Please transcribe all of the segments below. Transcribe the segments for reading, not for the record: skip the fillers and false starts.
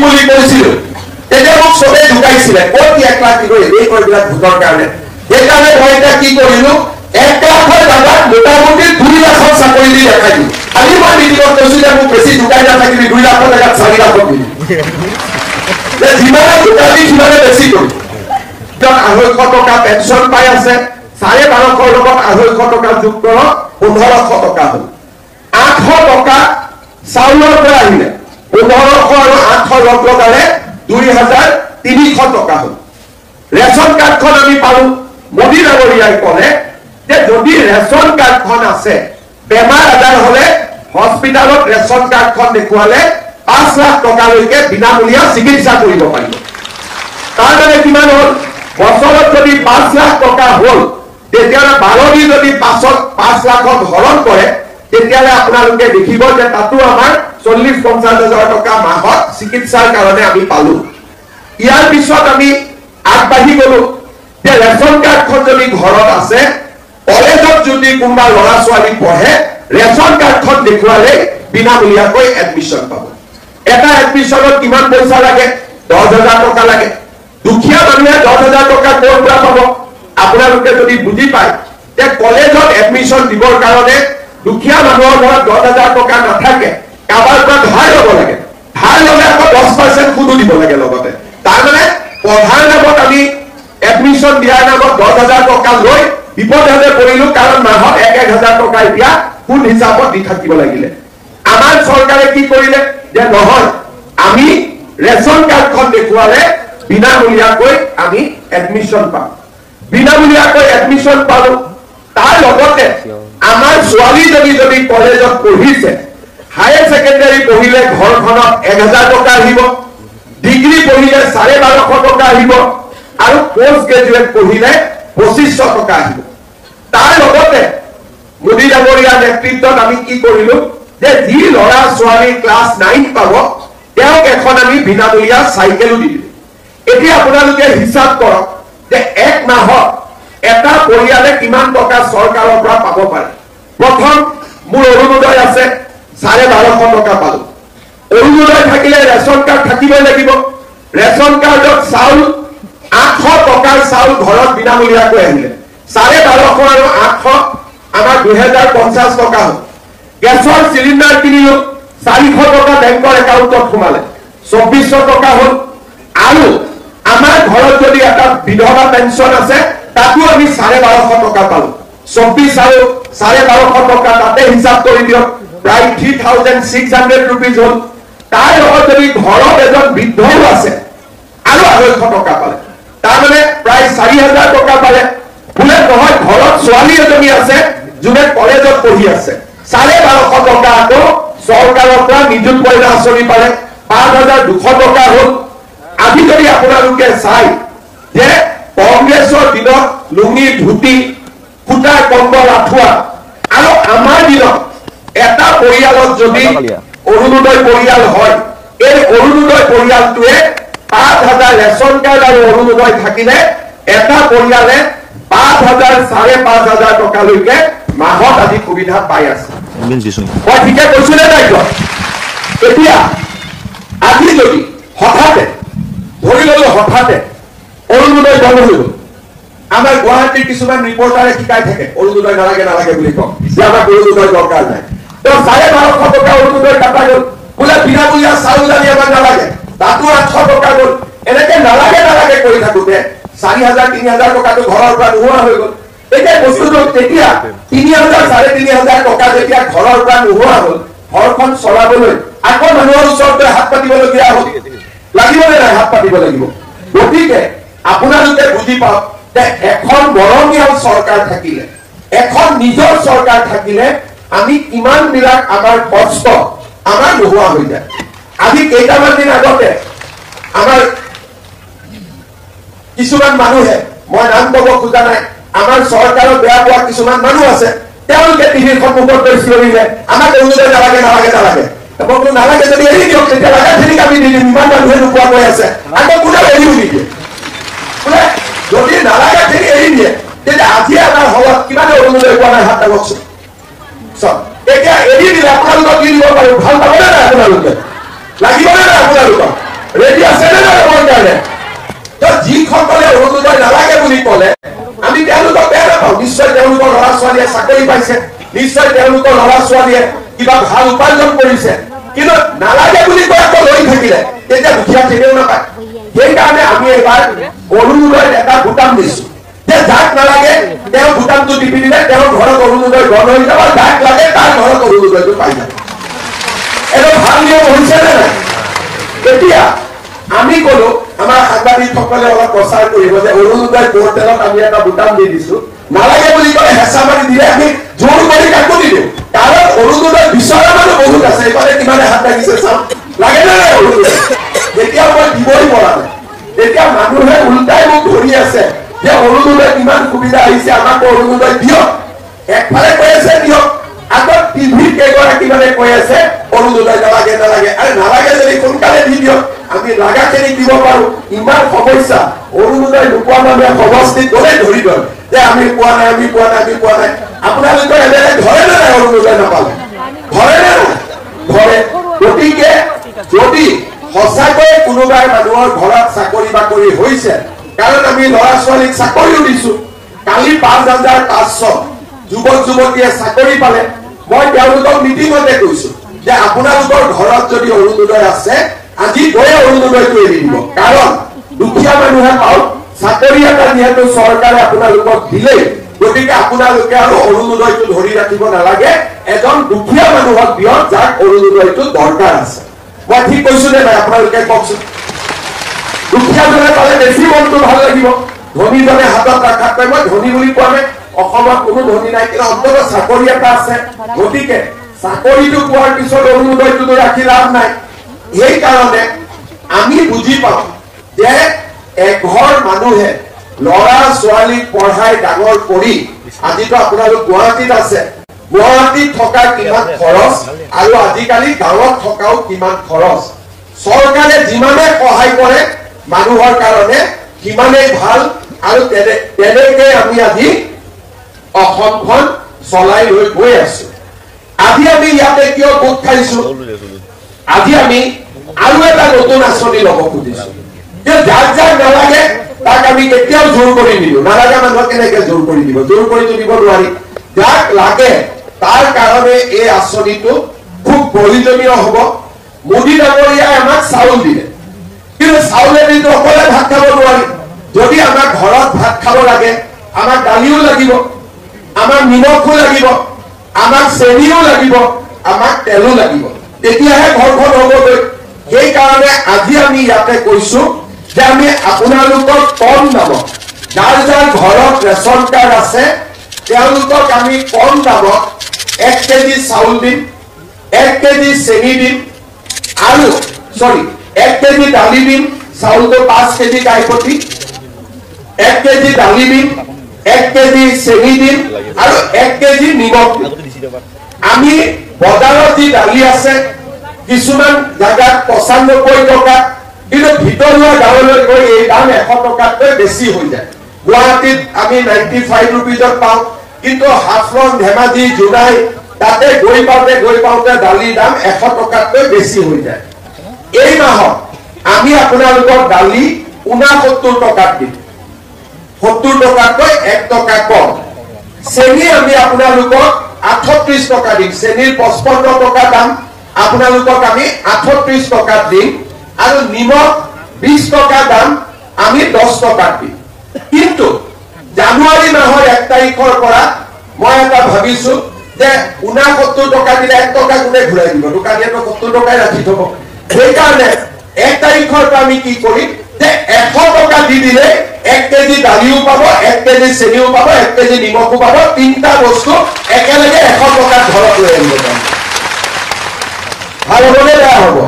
বুলি কৈছিলো তেতিয়া মোক চবে ঢুকাইছিলে ক'ত 1 লাখ দিব এই কয়বিলাক ভোটৰ কাৰণে সেইকাৰণে মই এতিয়া কি কৰিলো 1 লাখৰ জাগাত মোটামুটি 2 লাখৰ চাকৰি দি দেখাই দিলো আজি মই মিটিঙত কৈছো যে মোক বেছি ঢুকাই নাথাকিবি 2 লাখৰ জাগাত 4 লাখ দিবি যে যিমানে ঢুকাবি সিমানে বেছি কৰিবি 250 টকা পেঞ্চন পাই আছে 1250 লগত 250 টকা যোগ কৰক 1500 টকা হ'ল 800 টকা চাউলৰ পৰা আহিলে 1500 আৰু 800 লগ লগালে 2300 টকা হ'ল ৰেচন কাৰ্ডখন আমি পালো মোদী ডাঙৰীয়াই ক'লে যে যদি ৰেচন কাৰ্ডখন আছে বেমাৰ আজাৰ হলে হস্পিটালত ৰেচন কাৰ্ডখন দেখুৱালে 5 লাখ টকালৈকে বিনামূলীয়া চিকিৎসা কৰিব পাৰিব তাৰ মানে কিমান হ'ল বছৰত যদি 5 লাখ টকা হ'ল তেতিয়ালে 12 দিন যদি 5 লাখত হৰণ কৰে তেতিয়ালে আপোনালোকে দেখিব যে তাতো আমাৰ 40-50 হাজাৰ টকা মাহত চিকিৎসাৰ কাৰণে আমি পালো ইয়াৰ পিছত আমি আগবাঢ়ি গলো যে ৰেচন কাৰ্ডখন যদি ঘৰত আছে কলেজত যদি কোনোবা ল'ৰা ছোৱালী পঢ়ে ৰেচন কাৰ্ডখন দেখুৱালে বিনামূলীয়াকৈ এডমিশ্যন পাব এটা এডমিশ্যনত কিমান পইচা লাগে 10,000 টকা লাগে দুখীয়া মানুহে 10,000 টকা ক'ৰ পৰা পাব আপোনালোকে যদি বুজি পায় যে কলেজত এডমিশ্যন দিবৰ কাৰণে দুখীয়া মানুহৰ ঘৰত 10,000 টকা নাথাকে কাবাৰ পৰা ধাৰ ল'ব লাগে ধাৰ ল'লে আকৌ 10% সুদো দিব লাগে লগতে তাৰ মানে পঢ়াৰ নামত আমি এডমিশ্যন দিয়াৰ নামত 10,000 টকা লৈ বিপদে পৰিলো কাৰণ মাহত 1,000 টকা এতিয়া সুদ হিচাপত দি থাকিব লাগিলে আমাৰ চৰকাৰে কি কৰিলে যে নহয় আমি ৰেচন কাৰ্ডখন দেখুৱালে বিনামূলীয়াকৈ আমি এডমিশ্যন পাম বিনামূলীয়াকৈ এডমিশ্যন পালো তাৰ লগতে আমাৰ ছোৱালীজনী যদি কলেজত পঢ়িছে হায়াৰ সেকেন্ডাৰী পঢ়িলে ঘৰখনত 1,000 টকা আহিব ডিগ্ৰী পঢ়িলে 1250 টকা আহিব আৰু পোষ্ট গ্ৰেজুৱেট পঢ়িলে 2500 টকা আহিব তাৰ লগতে মোদী ডাঙৰীয়াৰ নেতৃত্বত আমি কি কৰিলো যে যি ল'ৰা ছোৱালী ক্লাছ 9 পাব তেওঁক এখন আমি বিনামূলীয়া চাইকেলো দি দিলো এতিয়া আপোনালোকে হিচাপ কৰক যে এক মাহত এটা পৰিয়ালে কিমান টকা চৰকাৰৰ পৰা পাব পাৰে প্ৰথম মোৰ অৰুণোদয় আছে 1250 টকা পালো অৰুণোদয় থাকিলে ৰেচন কাৰ্ড থাকিবই লাগিব ৰেচন কাৰ্ডত চাউল 800 টকাৰ চাউল ঘৰত বিনামূলীয়াকৈ আহিলে 1250 আৰু 800 আমাৰ 2050 টকা হ'ল গেছৰ চিলিণ্ডাৰ কিনিলো 400 টকা বেংকৰ একাউণ্টত সোমালে 2400 টকা হ'ল আৰু আমাৰ ঘৰত যদি এটা বিধৱা পেঞ্চন আছে তাতো আমি 1250 টকা পালো 24 আৰু 1250 টকা তাতে হিচাপ কৰি দিয়ক প্ৰায় 3600 rupees হ'ল তাৰ লগত যদি ঘৰত এজন বৃদ্ধও আছে আৰু 250 টকা পালে তাৰ মানে প্ৰায় 4000 টকা পালে বোলে নহয় ঘৰত ছোৱালী এজনী আছে যোনে কলেজত পঢ়ি আছে 1250 টকা আকৌ চৰকাৰৰ পৰা নিযুত মইনা আঁচনি পালে 5200 টকা হ'ল আজি যদি আপোনালোকে চাই যে কংগ্ৰেছৰ দিনত লুঙি ধুতি ফুটা কম্বল আঠুৱা আৰু আমাৰ দিনত এটা পৰিয়ালত যদি অৰুণোদয় পৰিয়াল হয় এই অৰুণোদয় পৰিয়ালটোৱে 5,000 ৰেচন কাৰ্ড আৰু অৰুণোদয় থাকিলে এটা পৰিয়ালে 5,000 5,500 টকালৈকে মাহত আজি সুবিধা পাই আছে মই ঠিকে কৈছো নে নাই এতিয়া আজি যদি হঠাতে ধৰি ললো হঠাতে অৰুণোদয় বন্ধ হৈ গ'ল আমাৰ গুৱাহাটীৰ কিছুমান ৰিপৰ্টাৰে শিকাই থাকে অৰুণোদয় নালাগে বুলি কওঁ যে আমাৰ অৰুণোদয় দৰকাৰ নাই তো 1250 টকা অৰুণোদয় কাটা গ'ল বোলে বিনামূলীয়া চাউল দালি আমাৰ নালাগে তাতো 800 টকা গ'ল এনেকে নালাগে কৰি থাকোতে 4,000-3,000 টকাটো ঘৰৰ পৰা নোহোৱা হৈ গ'ল এতিয়া বস্তুটো তেতিয়া 3,000-3,500 টকা যেতিয়া ঘৰৰ পৰা নোহোৱা হ'ল ঘৰখন চলাবলৈ আকৌ মানুহৰ ওচৰতে হাত পাতিবলগীয়া হ'ল লাগিব নে নাই হাত পাতিব লাগিব গতিকে আপোনালোকে বুজি পাওক যে এখন মৰমীয়াল চৰকাৰ থাকিলে এখন নিজৰ চৰকাৰ থাকিলে আমি কিমান বিলাক আমাৰ কষ্ট আমাৰ নোহোৱা হৈ যায় আজি কেইটামান দিন আগতে আমাৰ কিছুমান মানুহে মই নাম ক'ব খোজা নাই আমাৰ চৰকাৰৰ বেয়া পোৱা কিছুমান মানুহ আছে তেওঁলোকে টিভিৰ সন্মুখত গৈ চিঞৰিলে আমাক অৰুণোদয় নালাগে মই নালাগে যদি এৰি দিয়ক তেতিয়া লাগে ঠিক আমি দি দিম ইমান মানুহে নোপোৱা গৈ আছে আকৌ কোনেও এৰিও নিদিয়ে বোলে যদি নালাগে ঠিক এৰি দিয়ে তেতিয়া আজি আমাৰ হলত কিমানে অৰুণোদয় পোৱা নাই হাত দাবকচোন চব এতিয়া এৰি দিলে আপোনালোকক দি দিব পাৰো ভাল পাবনে নাই আপোনালোকে লাগিবনে নাই আপোনালোকক ছোৱালীয়ে চাকৰি পাইছে, নিশ্চয় তেওঁলোকৰ ল'ৰা ছোৱালীয়ে কিবা ভাল উপাৰ্জন কৰিছে, কিন্তু নালাগে বুলি কৈ আকৌ লৈ থাকিলে তেতিয়া দুখীয়া কেতিয়াও নাপায়। সেইকাৰণে আমি এইবাৰ অৰুণোদয়ত এটা বুটাম দিছো যে যাক নালাগে তেওঁ বুটামটো টিপি দিলে তেওঁৰ ঘৰত অৰুণোদয় বন্ধ হৈ যাব, যাক লাগে তাৰ ঘৰত অৰুণোদয়টো পাই যাব। এইটো ভাল নিয়ম হৈছে নে নাই? এতিয়া আমি কলো আমাৰ সাংবাদিকসকলে অলপ প্ৰচাৰ কৰিব যে অৰুণোদয় পৰ্টেলত আমি এটা বুটাম দি দিছো, নালাগে বুলি কলে হেঁচা মাৰি দিলে আমি জোৰ কৰি কাকো নিদিওঁ, কাৰণ অৰুণোদয় বিচৰা মানুহ বহুত আছে। এইফালে কিমানে হাত লাগিছে চাম, লাগে নে নাই অৰুণোদয়? যেতিয়া মই দিবই পৰা নাই তেতিয়া মানুহে উল্টাই মোক ধৰি আছে যে অৰুণোদয় কিমান সুবিধা আহিছে, আমাকো অৰুণোদয় দিয়ক। একফালে কৈ আছে দিয়ক, আগত টিভিত কেইগৰাকী মানে কৈ আছে অৰুণোদয় নালাগে নালাগে। আৰে নালাগে যদি সোনকালে দি দিয়ক, আমি লাগাখিনি দিব পাৰো। ইমান সমস্যা, অৰুণোদয় নোপোৱা মানুহে সমষ্টিত গলে ধৰি লয় যে আমি পোৱা নাই আমি পোৱা নাই আমি পোৱা নাই। আপোনালোকৰ এনে ধৰে নে নাই? অৰুণোদয় নাপালে ধৰে নে নাই? ধৰে। গতিকে যদি সঁচাকৈ কোনোবাই মানুহৰ ঘৰত চাকৰি বাকৰি হৈছে, কাৰণ আমি ল'ৰা ছোৱালীক চাকৰিও দিছো, কালি ৫,৫০০ যুৱক যুৱতীয়ে চাকৰি পালে। মই তেওঁলোকক মিটিঙতে কৈছো যে আপোনালোকৰ ঘৰত যদি অৰুণোদয় আছে আজি গৈ অৰুণোদয়টো এৰি দিব, কাৰণ দুখীয়া মানুহে পাওক, চাকৰি এটা যিহেতু চৰকাৰে আপোনালোকক দিলেই, গতিকে আপোনালোকে আৰু অৰুণোদয়টো ধৰি ৰাখিব নালাগে, এজন দুখীয়া মানুহক দিয়ক যাক অৰুণোদয়টো দৰকাৰ আছে। মই ঠিক কৈছো নে নাই? আপোনালোকে কওকচোন। দুখীয়াজনে পালে বেছি মনটো ভাল লাগিব, ধনীজনে হাতত ৰাখাতকৈ। মই ধনী বুলি কোৱা নাই, অসমত কোনো ধনী নাই, কিন্তু অন্তত চাকৰি এটা আছে। গতিকে চাকৰিটো পোৱাৰ পিছত অৰুণোদয়টো ৰাখি লাভ নাই। সেইকাৰণে আমি বুজি পাওঁ যে এঘৰ মানুহে ল'ৰা ছোৱালীক পঢ়াই ডাঙৰ কৰি, আজিতো আপোনালোক গুৱাহাটীত আছে, গুৱাহাটীত থকা কিমান খৰচ আৰু আজিকালি গাঁৱত থকাও কিমান খৰচ। চৰকাৰে যিমানে সহায় কৰে মানুহৰ কাৰণে সিমানেই ভাল, আৰু তেনেকে আমি আজি অসমখন চলাই লৈ গৈ আছো। আজি আমি ইয়াতে কিয় গোট খাইছো? আজি আমি আৰু এটা নতুন আঁচনি ল'ব খুজিছো যে যাক যাক নালাগে তাক আমি কেতিয়াও জোৰ কৰি নিদিওঁ। নালাগে মানুহক কেনেকে জোৰ কৰি দিব? জোৰ কৰিতো দিব নোৱাৰি। যাক লাগে তাৰ কাৰণে এই আঁচনিটো খুব প্ৰয়োজনীয় হব। মোদী ডাঙৰীয়াই আমাক চাউল দিলে, কিন্তু চাউলেদিতো অকলে ভাত খাব নোৱাৰি। যদি আমাৰ ঘৰত ভাত খাব লাগে, আমাক দালিও লাগিব, আমাক নিমখো লাগিব, আমাক চেনিও লাগিব, আমাক তেলো লাগিব, তেতিয়াহে ঘৰখন হ'বগৈ। সেইকাৰণে আজি আমি ইয়াতে কৈছো যে আমি আপোনালোকক কম দামত, যাৰ যাৰ ঘৰত ৰেচন কাৰ্ড আছে তেওঁলোকক আমি কম দামত 1 কেজি চাউল দিম, 1 কেজি চেনি দিম, আৰু 1 কেজি দালি দিম। চাউলটো 5 কেজি গাইপতি, 1 কেজি দালি দিম, 1 কেজি চেনি দিম, আৰু 1 কেজি নিমখ দিম। আমি বজাৰত যি দালি আছে কিছুমান জায়গাত 95 টকা, কিন্তু ভিতৰুৱা গাঁৱলৈ গৈ এই দাম 100 টকাতকৈ বেছি হৈ যায়। গুৱাহাটীত আমি 95 ৰুপিজত পাওঁ, কিন্তু হাফলং, ধেমাজি, জোনাই তাতে গৈ পাওঁতে দালিৰ দাম 100 টকাতকৈ বেছি হৈ যায়। এই মাহত আমি আপোনালোকক দালি 69 টকাত দিম, 70 টকাতকৈ 1 টকা কম। চেনি আমি আপোনালোকক 38 টকা দিম, চেনিৰ 55 টকা দাম, আপোনালোকক আমি 38 টকাত দিম, আৰু নিমখ 20 টকা দাম আমি 10 টকাত দিম। কিন্তু জানুৱাৰী মাহৰ 1 তাৰিখৰ পৰা মই এটা ভাবিছো যে 69 টকা দিলে 1 টকা কোনে ঘূৰাই দিব? দোকানীয়েতো 70 টকাই ৰাখি থব। সেইকাৰণে 1 তাৰিখৰ পৰা আমি কি কৰিম যে 100 টকা দি দিলে 1 কেজি দালিও পাব, 1 কেজি চেনিও পাব, 1 কেজি নিমখো পাব, 3টা বস্তু একেলগে 100 টকাত ঘৰত লৈ আনিব পাৰিম। ভাল হবনে বেয়া হব?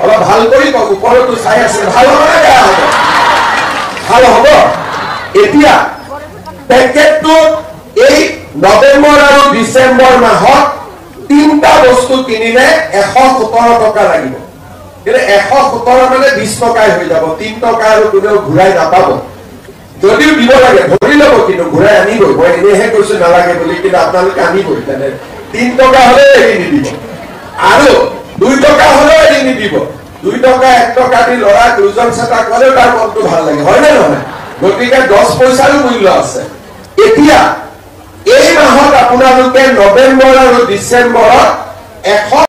অলপ ভাল কৰি কওক, ওপৰতো চাই আছে। ভাল হবনে বেয়া হব? ভাল হব। এতিয়া পেকেটটো এই নৱেম্বৰ আৰু ডিচেম্বৰ মাহত 3টা বস্তু কিনিলে 117 টকা লাগিব, কিন্তু 117 মানে 20 টকাই হৈ যাব। 3 টকা আৰু কোনেও ঘূৰাই নাপাব। যদিও দিব লাগে ধৰি ল'ব, কিন্তু ঘূৰাই আনিবই। মই এনেহে কৈছো নালাগে বুলি, কিন্তু আপোনালোকে আনিবই। তেনে 3 টকা হলে এৰি নিদিব, আৰু 2 টকা হলেও এৰি নিদিব। 2 টকা 1 টকা দি ল'ৰা 2জন চেতা কলেও তাৰ মনটো ভাল লাগে, হয় নে নহয়? গতিকে 10 পইচাৰো মূল্য আছে। এতিয়া এই মাহত আপোনালোকে নৱেম্বৰ আৰু ডিচেম্বৰত